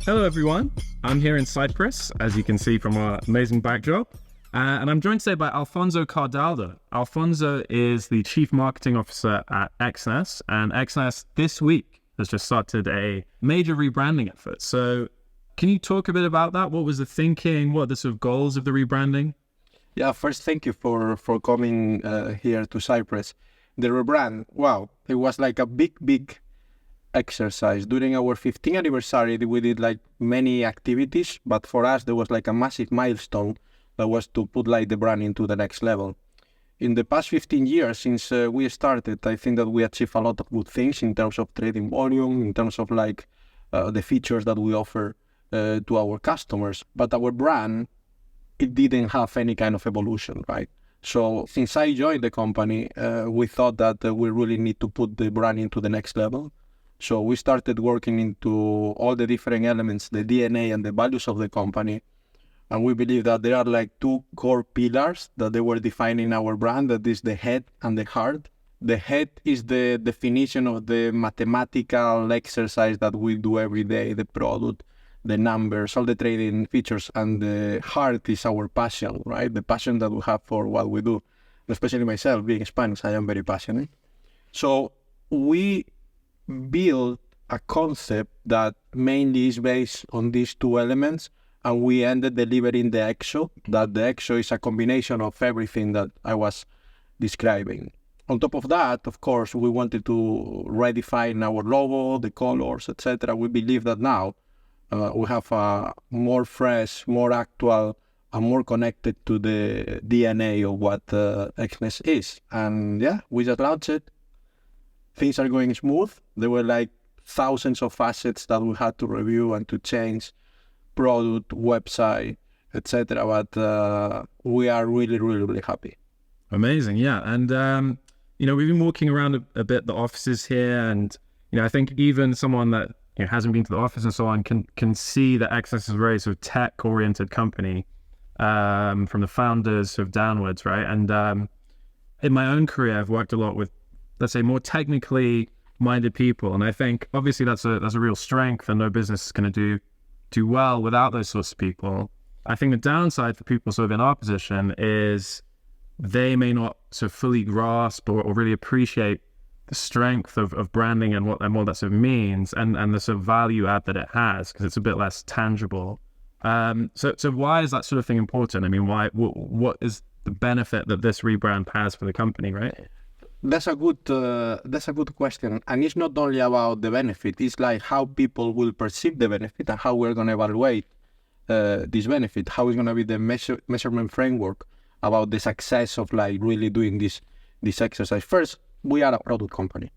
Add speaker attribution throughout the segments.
Speaker 1: Hello, everyone. I'm here in Cyprus, as you can see from our amazing backdrop. And I'm joined today by Alfonso Cardalda. Alfonso is the Chief Marketing Officer at Exness, and Exness this week has just started a major rebranding effort. So can you talk a bit about that? What was the thinking? What are the sort of goals of the rebranding?
Speaker 2: Yeah, first, thank you for coming here to Cyprus. The rebrand, wow, it was like a big exercise. During our 15th anniversary, we did like many activities, but for us, there was like a massive milestone that was to put like the brand into the next level. In the past 15 years since we started, I think that we achieved a lot of good things in terms of trading volume, in terms of like the features that we offer to our customers. But our brand, it didn't have any kind of evolution, right? So since I joined the company, we thought that we really need to put the brand into the next level. So we started working into all the different elements, the DNA and the values of the company. And we believe that there are like two core pillars that they were defining our brand, that is the head and the heart. The head is the definition of the mathematical exercise that we do every day, the product, the numbers, all the trading features, and the heart is our passion, right? The passion that we have for what we do. Especially myself, being Spanish, I am very passionate. So we build a concept that mainly is based on these two elements, and we ended delivering the EXO, that the EXO is a combination of everything that I was describing. On top of that, of course, we wanted to redefine our logo, the colors, etc. We believe that now we have a more fresh, more actual, and more connected to the DNA of what Exness is. And yeah, we just launched it. Things are going smooth. There were like thousands of assets that we had to review and to change, product, website, etc. But we are really happy.
Speaker 1: Amazing, yeah. And, we've been walking around a bit, the offices here, and, I think even someone that hasn't been to the office and so on can see that Exness is a very sort of tech-oriented company from the founders sort of downwards, right? And in my own career, I've worked a lot with, let's say, more technically minded people, and I think obviously that's a real strength, and no business is going to do well without those sorts of people. I think the downside for people sort of in our position is they may not sort of fully grasp or really appreciate the strength of branding and what that sort of means, and the sort of value add that it has, because it's a bit less tangible. So why is that sort of thing important? I mean, what is the benefit that this rebrand has for the company, right?
Speaker 2: That's a good question, and it's not only about the benefit. It's like how people will perceive the benefit and how we're going to evaluate this benefit. How is going to be the measurement framework about the success of like really doing this exercise. First, we are a product company.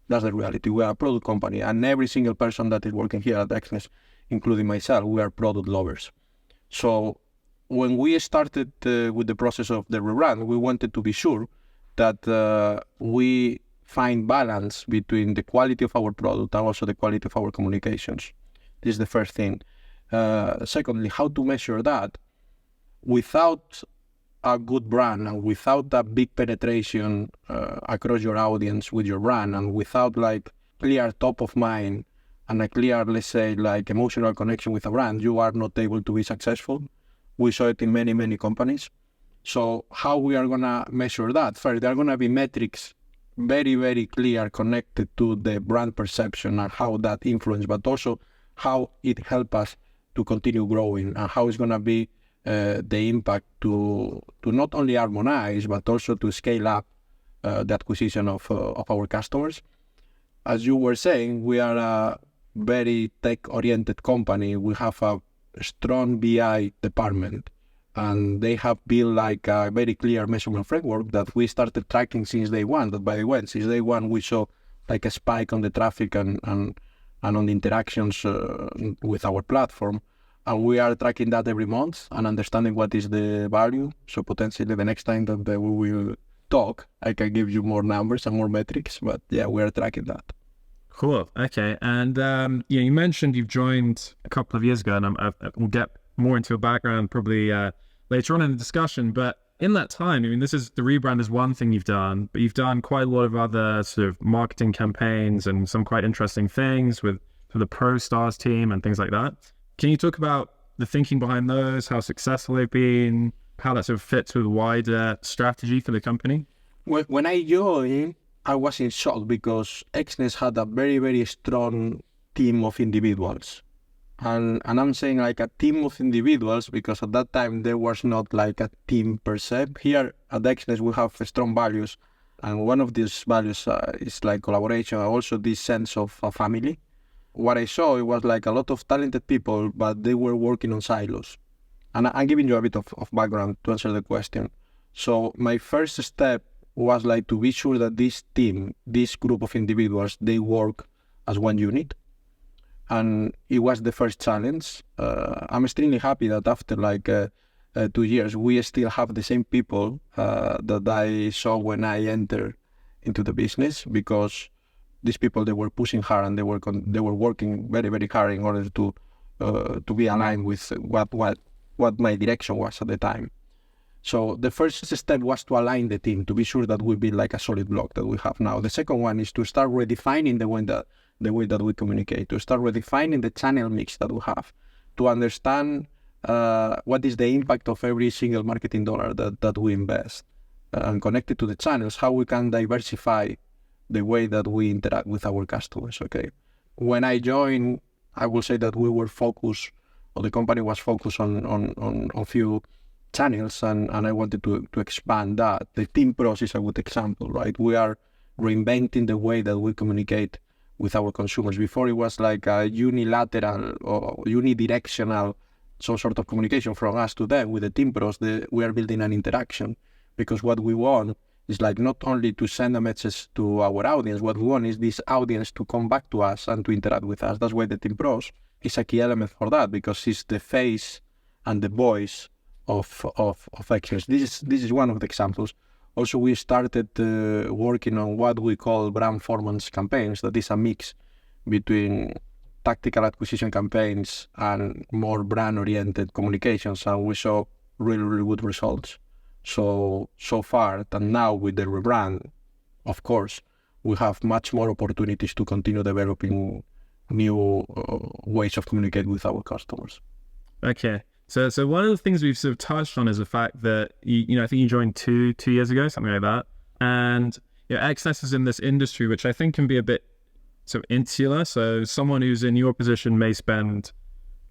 Speaker 2: That's the reality. We are a product company, and every single person that is working here at Exness, including myself, we are product lovers. So when we started with the process of the rebrand, we wanted to be sure that we find balance between the quality of our product and also the quality of our communications. This is the first thing. Secondly, how to measure that? Without a good brand and without a big penetration across your audience with your brand, and without like clear top of mind and a clear, let's say, like emotional connection with a brand, you are not able to be successful. We saw it in many companies. So how we are going to measure that? First, there are going to be metrics very clear connected to the brand perception and how that influence, but also how it helps us to continue growing, and how it's going to be the impact to not only harmonize, but also to scale up the acquisition of our customers. As you were saying, we are a very tech-oriented company. We have a strong BI department, and they have built like a very clear measurement framework that we started tracking since day one. That, by the way, since day one, we saw like a spike on the traffic and on the interactions with our platform. And we are tracking that every month and understanding what is the value. So potentially the next time that we will talk, I can give you more numbers and more metrics. But yeah, we are tracking that.
Speaker 1: Cool. Okay. And you mentioned you've joined a couple of years ago, and we'll get more into your background probably later on in the discussion. But in that time, I mean, the rebrand is one thing you've done, but you've done quite a lot of other sort of marketing campaigns and some quite interesting things with for the Pro Stars team and things like that. Can you talk about the thinking behind those, how successful they've been, how that sort of fits with wider strategy for the company?
Speaker 2: When I joined, I was in shock because Exness had a very, very strong team of individuals. And I'm saying like a team of individuals because at that time there was not like a team per se. Here at Exness we have strong values, and one of these values is like collaboration, and also this sense of a family. What I saw, it was like a lot of talented people, but they were working on silos. And I'm giving you a bit of background to answer the question. So my first step was like to be sure that this team, this group of individuals, they work as one unit. And it was the first challenge. I'm extremely happy that after like 2 years, we still have the same people that I saw when I entered into the business, because these people, they were pushing hard and they were working very, very hard in order to be aligned with what my direction was at the time. So the first step was to align the team, to be sure that we build like a solid block that we have now. The second one is to start redefining the way that we communicate, to start redefining the channel mix that we have, to understand what is the impact of every single marketing dollar that we invest, and connect it to the channels, how we can diversify the way that we interact with our customers, okay? When I joined, I will say that we were focused, or the company was focused on a few channels, and I wanted to expand that. The Team Pros is a good example, right? We are reinventing the way that we communicate with our consumers. Before it was like a unilateral or unidirectional, some sort of communication from us to them. With the Team Pros, we are building an interaction, because what we want is like not only to send a message to our audience, what we want is this audience to come back to us and to interact with us. That's why the Team Pros is a key element for that, because it's the face and the voice of Exness. This is one of the examples. Also, we started working on what we call brand performance campaigns. That is a mix between tactical acquisition campaigns and more brand-oriented communications, and we saw really, really good results. So far, and now with the rebrand, of course, we have much more opportunities to continue developing new ways of communicating with our customers.
Speaker 1: Okay. So one of the things we've sort of touched on is the fact that, I think you joined two years ago, something like that. And Exness is in this industry, which I think can be a bit sort of insular. So someone who's in your position may spend,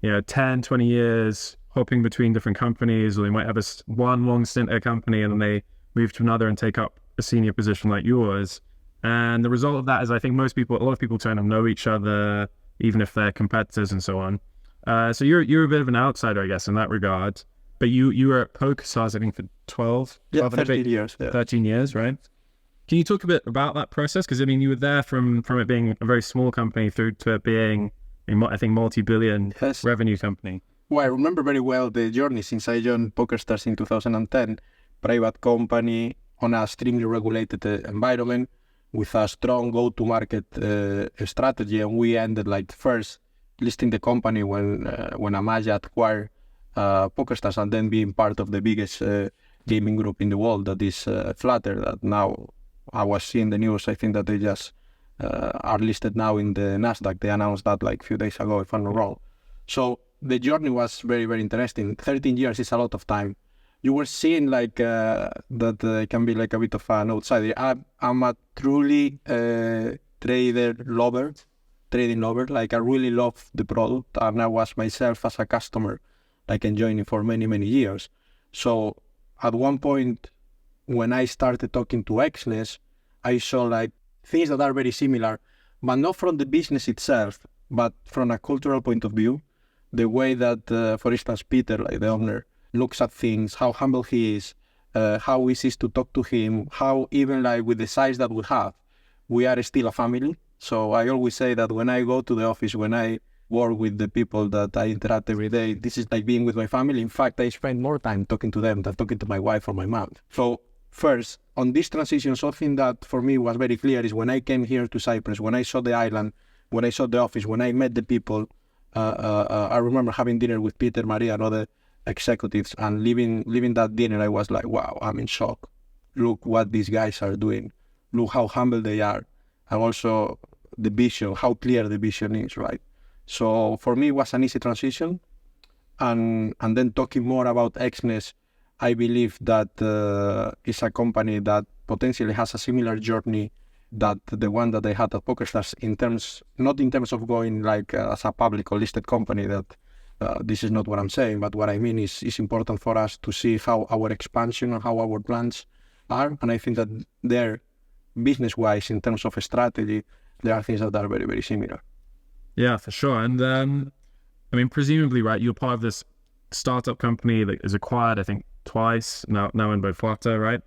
Speaker 1: 10, 20 years hopping between different companies, or they might have one long stint at a company and then they move to another and take up a senior position like yours. And the result of that is, I think a lot of people tend to know each other, even if they're competitors and so on. So you're a bit of an outsider, I guess, in that regard. But you were at PokerStars, I think, for
Speaker 2: 13 years. Yeah.
Speaker 1: 13 years, right? Can you talk a bit about that process? Because, you were there from it being a very small company through to it being, I think, multi-billion revenue company.
Speaker 2: Well, I remember very well the journey since I joined PokerStars in 2010, private company on a extremely regulated environment with a strong go-to-market strategy, and we ended like first listing the company when Amaya acquired PokerStars, and then being part of the biggest gaming group in the world, that is Flutter. That now I was seeing the news. I think that they just are listed now in the Nasdaq. They announced that like a few days ago, if I'm not wrong. So the journey was very, very interesting. 13 years is a lot of time. You were seeing like that can be like a bit of an outsider. I'm a truly trading lover. Like I really love the product, and I was myself as a customer, like enjoying it for many, many years. So at one point, when I started talking to Exness, I saw like things that are very similar, but not from the business itself, but from a cultural point of view. The way that, for instance, Peter, like the owner, looks at things, how humble he is, how easy it is to talk to him, how even like with the size that we have, we are still a family. So I always say that when I go to the office, when I work with the people that I interact every day, this is like being with my family. In fact, I spend more time talking to them than talking to my wife or my mom. So first, on this transition, something that for me was very clear is when I came here to Cyprus, when I saw the island, when I saw the office, when I met the people, I remember having dinner with Peter, Maria, and other executives, and leaving that dinner, I was like, wow, I'm in shock. Look what these guys are doing. Look how humble they are. And also the vision, how clear the vision is, right? So for me, it was an easy transition. And then talking more about Exness, I believe that it's a company that potentially has a similar journey that the one that I had at PokerStars not in terms of going like as a public or listed company that this is not what I'm saying, but what I mean is it's important for us to see how our expansion and how our plans are. And I think that they're business-wise, in terms of a strategy, there are things that are very, very similar.
Speaker 1: Yeah, for sure. And I mean, presumably, right, you're part of this startup company that is acquired, I think, twice, now in by Flutter, right?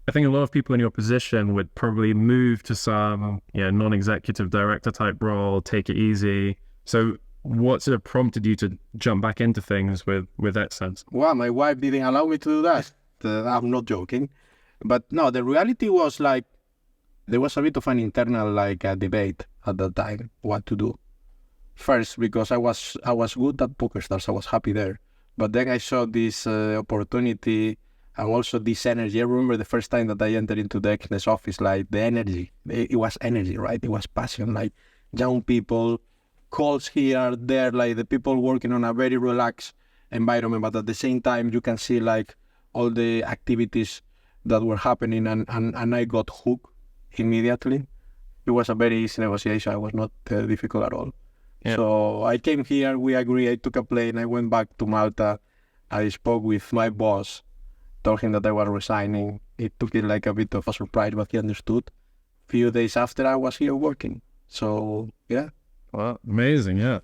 Speaker 1: I think a lot of people in your position would probably move to some non-executive director type role, take it easy. So what sort of prompted you to jump back into things with Exness?
Speaker 2: Well, my wife didn't allow me to do that. I'm not joking. But no, the reality was like, there was a bit of an internal debate at that time, what to do. First, because I was good at PokerStars, I was happy there. But then I saw this opportunity and also this energy. I remember the first time that I entered into the Exness office, like the energy. It was energy, right? It was passion, like young people, calls here, there, like the people working on a very relaxed environment. But at the same time, you can see like all the activities that were happening, and I got hooked immediately. It was a very easy negotiation. It was not difficult at all. Yeah. So I came here, we agreed, I took a plane, I went back to Malta. I spoke with my boss, told him that I was resigning. It took it like a bit of a surprise, but he understood. A few days after, I was here working. So, yeah.
Speaker 1: Well, amazing, yeah.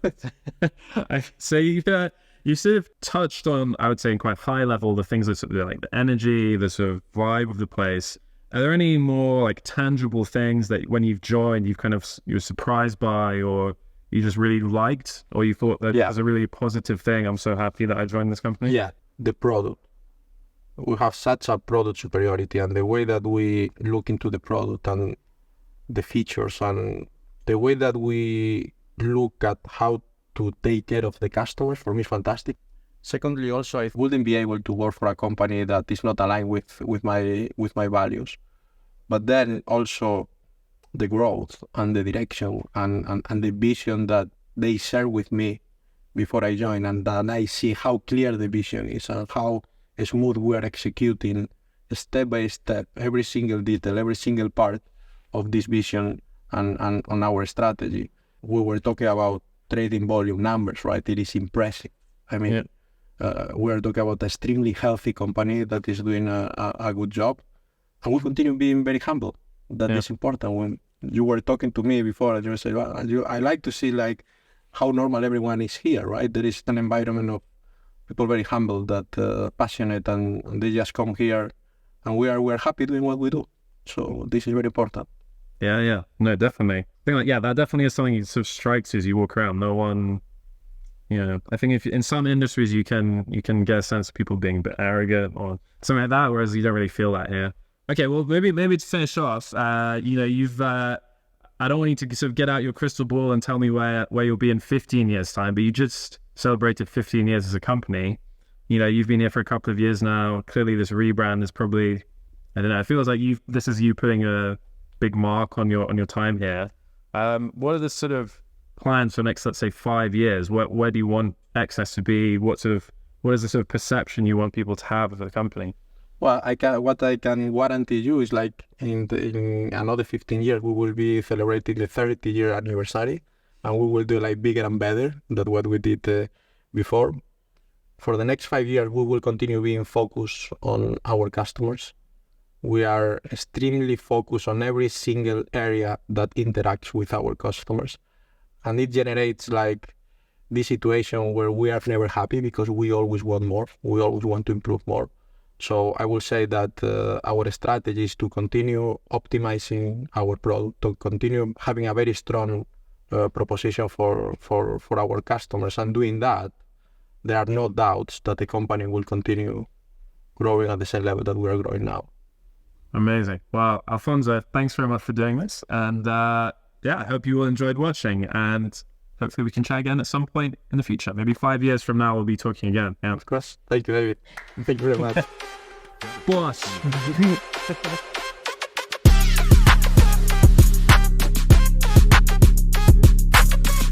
Speaker 1: So you sort of touched on, I would say, in quite high level, the things that sort of like the energy, the sort of vibe of the place. Are there any more like tangible things that when you've joined, you were surprised by, or you just really liked, or you thought that was a really positive thing? I'm so happy that I joined this company.
Speaker 2: Yeah, the product. We have such a product superiority, and the way that we look into the product and the features and the way that we look at how to take care of the customers, for me, is fantastic. Secondly, also, I wouldn't be able to work for a company that is not aligned with my values. But then also the growth and the direction and the vision that they share with me before I join, and then I see how clear the vision is and how smooth we are executing step by step, every single detail, every single part of this vision and on our strategy. We were talking about trading volume numbers, right? It is impressive. I mean, we're talking about an extremely healthy company that is doing a good job, and we continue being very humble. That is important. When you were talking to me before, and you said, well, I like to see like how normal everyone is here, right? There is an environment of people very humble, that passionate, and they just come here, and we're happy doing what we do. So this is very important.
Speaker 1: Yeah, no, definitely. I think that definitely is something that sort of strikes you as you walk around. No one, I think if in some industries you can get a sense of people being a bit arrogant or something like that, whereas you don't really feel that here. Okay, well, maybe to finish off, you've I don't want you to sort of get out your crystal ball and tell me where you'll be in 15 years' time, but you just celebrated 15 years as a company. You've been here for a couple of years now. Clearly, this rebrand is probably, I don't know, it feels like this is you putting a big mark on your time here. What are the sort of plans for the next, let's say, 5 years? Where do you want Exness to be? What is the sort of perception you want people to have of the company?
Speaker 2: Well, what I can guarantee you is like in another 15 years, we will be celebrating the 30-year anniversary, and we will do like bigger and better than what we did before. For the next 5 years, we will continue being focused on our customers. We are extremely focused on every single area that interacts with our customers. And it generates like this situation where we are never happy because we always want more. We always want to improve more. So I will say that our strategy is to continue optimizing our product, to continue having a very strong proposition for our customers. And doing that, there are no doubts that the company will continue growing at the same level that we are growing now.
Speaker 1: Amazing. Well, Alfonso, thanks very much for doing this. And I hope you all enjoyed watching. And hopefully we can chat again at some point in the future. Maybe 5 years from now, we'll be talking again. Yeah.
Speaker 2: Of course. Thank you, David. Thank you very much.
Speaker 1: Boss.